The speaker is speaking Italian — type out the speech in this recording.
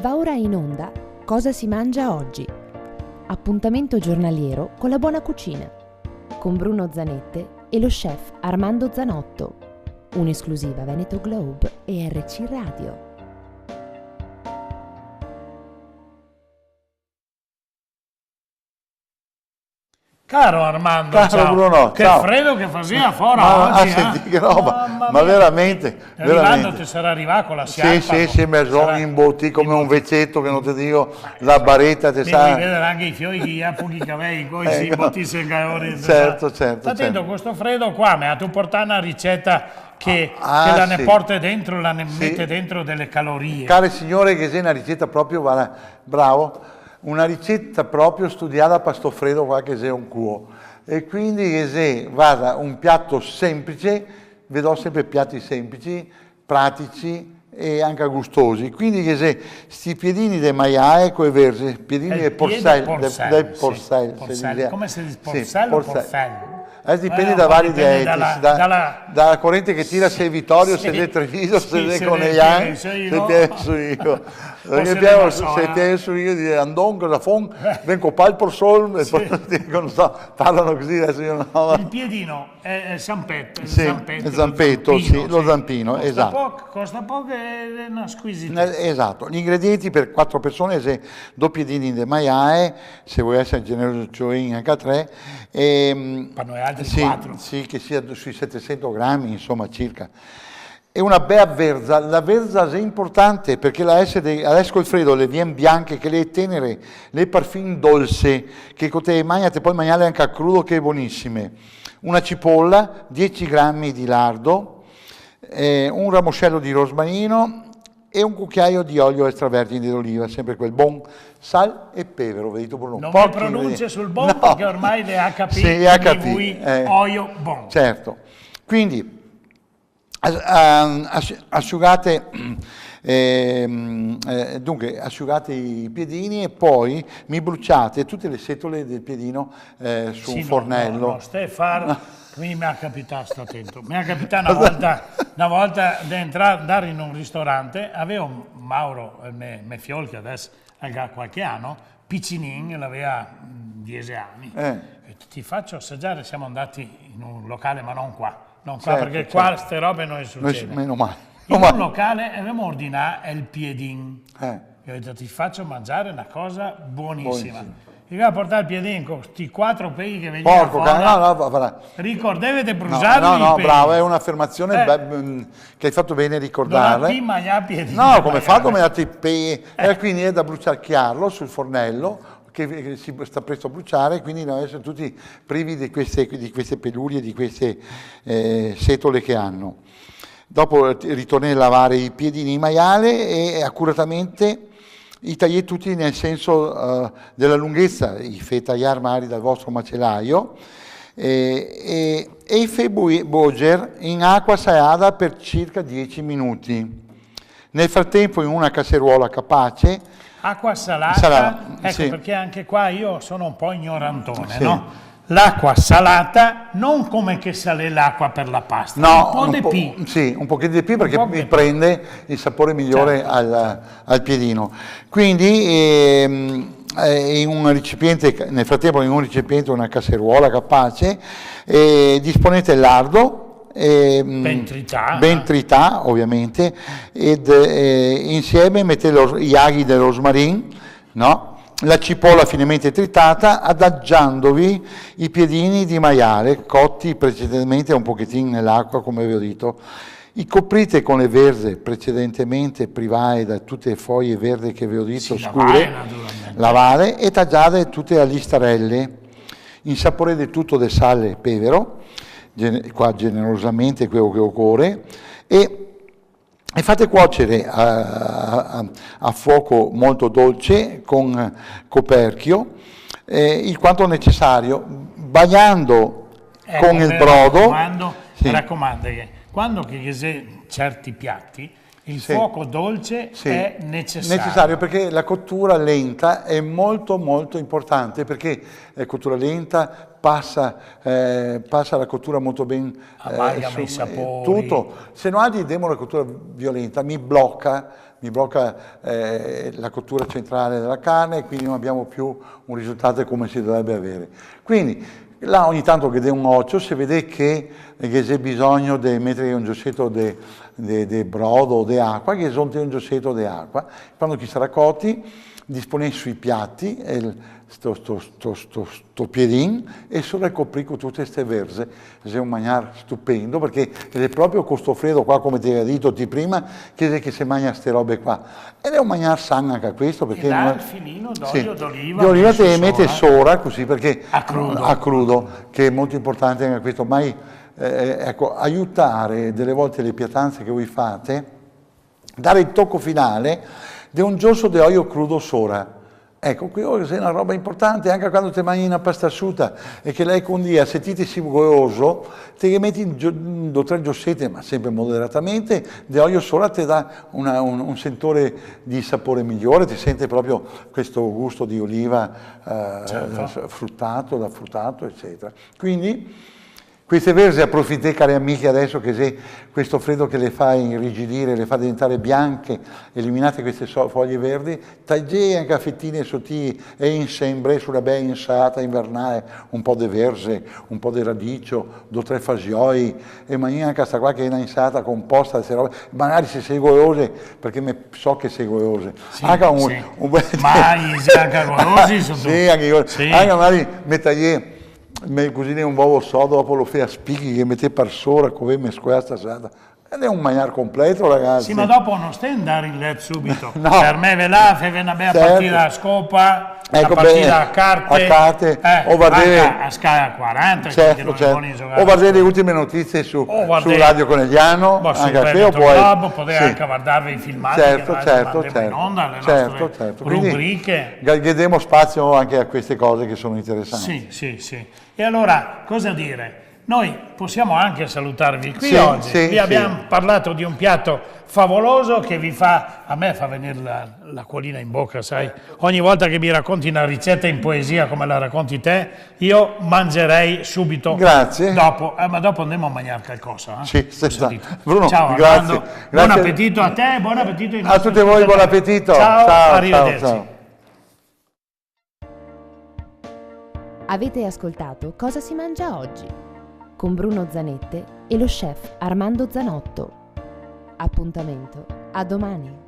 Va ora in onda Cosa si mangia oggi? Appuntamento giornaliero con la buona cucina, con Bruno Zanette e lo chef Armando Zanotto. Un'esclusiva Veneto Globe e RC Radio. Caro Armando, caro ciao. Bruno, Che ciao. freddo che faceva fuori oggi, senti che roba, Mamma ma mia. veramente, Arrivando veramente. ti sarà arrivato con la sciarpa. Sì, mi sono imbotti come un vecchietto che non ti dico, la baretta ti Devi sa. vedere anche i fiori che ha pochi capelli, poi si imbottisse il calore. Certo. Attento, questo freddo qua mi ha tu portato una ricetta che la ne sì. porta dentro, la ne Sì. mette dentro delle calorie. Care signore, che sei una ricetta proprio, guarda, bravo, una ricetta proprio studiata per sto freddo qua che sei un cuo. E quindi che se vada un piatto semplice, vedo sempre piatti semplici, pratici e anche gustosi. Quindi che se sti piedini di maiale coi versi, piedini del porcel, del porcel, Come si dice? Sì, Porcel o porcel. porcel? Dipende da vari dipende dialetti, dalla corrente che tira se Vittorio, se de Treviso, se de Coneglian, se penso io. Se penso io di Andon, cosa fon, vengo pal por sol, e poi dicono, parlano così adesso io no. Il piedino è zampetto. Zampetto, sì, lo zampino, esatto. Costa poco, è una squisitezza. Esatto, gli ingredienti per 4 persone, se 2 piedini di maiale, se vuoi essere generoso, cioè anche a 3. Per noi altri 4. Sì, che sia sui 700 grammi, insomma, circa. E una bella verza, la verza è importante perché adesso col freddo le viene bianche, che le tenere, le parfum dolce, che con te mangiate poi mangiare anche a crudo, che è buonissime. Una cipolla, 10 grammi di lardo, un ramoscello di rosmarino e un cucchiaio di olio extravergine d'oliva, sempre quel buon sal e pepe, vedete Bruno. Non mi pronunce sul buon, no, perché ormai le HP, sì, olio buon. Certo, quindi asciugate, dunque asciugate i piedini e poi mi bruciate tutte le setole del piedino su un fornello. No, stai a fare... Qui mi è capitato, sto attento, mi è capitato una volta di andare in un ristorante, avevo Mauro, mio figlio che adesso ha qualche anno, piccinin, aveva 10 anni, ti faccio assaggiare, siamo andati in un locale ma non qua, certo, perché qua queste robe non succedono. Meno male. In un locale avevamo ordinato il piedin, io ho detto ti faccio mangiare una cosa buonissima. Io voy a portare il piedino con questi 4 pegli che venivano fuori. Ricordavi di bruciarli? No, bravo, è un'affermazione che hai fatto bene a ricordarla. No, come fa come altri pegli? Quindi è da bruciarchiarlo sul fornello, che si sta presto a bruciare, quindi noi siamo tutti privi di queste pelurie, di queste setole che hanno. Dopo ritorni a lavare i piedini di maiale e accuratamente i tagliate tutti nel senso della lunghezza, i fai tagliare magari dal vostro macellaio e i fai boger in acqua salata per circa 10 minuti. Nel frattempo in una casseruola capace. Acqua salata, ecco sì. Perché anche qua io sono un po' ignorantone, sì. No? L'acqua salata, non come che sale l'acqua per la pasta, no, un po' di più. Sì, un pochino di più perché mi prende il sapore migliore, certo. al piedino. Quindi in un recipiente, nel frattempo in un recipiente, una casseruola capace, disponete il lardo, ben tritato ovviamente, ed insieme mettete gli aghi del rosmarin, no? La cipolla finemente tritata, adagiandovi i piedini di maiale cotti precedentemente un pochettino nell'acqua, come vi ho detto. I coprite con le verze precedentemente private da tutte le foglie verdi che vi ho detto, sì, scure, lavare e tagliate tutte a listarelle. Insaporite tutto del sale e pevero, qua generosamente quello che occorre, e fate cuocere a fuoco molto dolce con coperchio il quanto necessario, bagnando con il brodo. Mi raccomando che quando certi piatti il fuoco dolce è necessario. Perché la cottura lenta è molto molto importante, perché la cottura lenta passa la cottura molto ben, amalgama i sapori. tutto. Se non diamo una cottura violenta mi blocca la cottura centrale della carne e quindi non abbiamo più un risultato come si dovrebbe avere. Quindi là ogni tanto che dè un occhio, se vede che c'è bisogno di mettere un giossetto di brodo o di acqua, che sono un giossetto di acqua, quando chi sarà cotti, dispone sui piatti sto piedin e solo coprì con tutte queste verze. È un mangiare stupendo perché è proprio questo freddo qua, come ti avevo detto prima, che si mangia queste robe qua. Ed è un mangiare sano anche questo perché e là il filino d'olio d'oliva. Di oliva te mette sopra così perché a crudo, che è molto importante anche questo. Ecco, aiutare delle volte le pietanze che voi fate, dare il tocco finale di un giosso di olio crudo sopra. Ecco, qui è una roba importante, anche quando ti mangi una pasta asciutta e che lei con dia sentitesi goioso, ti metti in 2 o 3 giossetti, ma sempre moderatamente, di olio sopra ti dà un sentore di sapore migliore, ti sente proprio questo gusto di oliva fruttato, eccetera. Quindi queste verze approfittate, cari amici, adesso che c'è questo freddo che le fa irrigidire, le fa diventare bianche, eliminate queste foglie verdi, tagliate anche a fettine sottili e insembre sulla bella insalata invernale un po' di verze, un po' di radicio, 2 o 3 fasioi, e mangiare anche questa qua che è una insalata composta, queste robe, magari se sei goiose, perché so che sei goiose. Sì, anche mais, anche goiosi sono sì, anche magari metà mi cucini un uovo sodo, dopo lo fai a spicchi che mette per sopra, come mescolata salata. Ed è un mangiare completo, ragazzi. Sì, ma dopo non stai andare in letto subito. No. Per me ve là, fai una bella partita a scopa, ecco, una partita a carte, o guardare a Sky 40, certo. O guardare le ultime notizie su Radio Conegliano, anche a te, o potete anche guardare i filmati certo. in onda, le nostre rubriche. Diamo spazio anche a queste cose che sono interessanti. Sì. E allora, cosa dire? Noi possiamo anche salutarvi qui oggi. Vi abbiamo parlato di un piatto favoloso che a me fa venire l'acquolina in bocca, sai? Ogni volta che mi racconti una ricetta in poesia come la racconti te, io mangerei subito. Grazie. Dopo, ma dopo andiamo a mangiare qualcosa. Sì, Bruno, ciao Armando, buon appetito a te, buon appetito a tutti voi, buon appetito. Ciao, arrivederci. Ciao. Avete ascoltato Cosa si mangia oggi? Con Bruno Zanette e lo chef Armando Zanotto. Appuntamento a domani.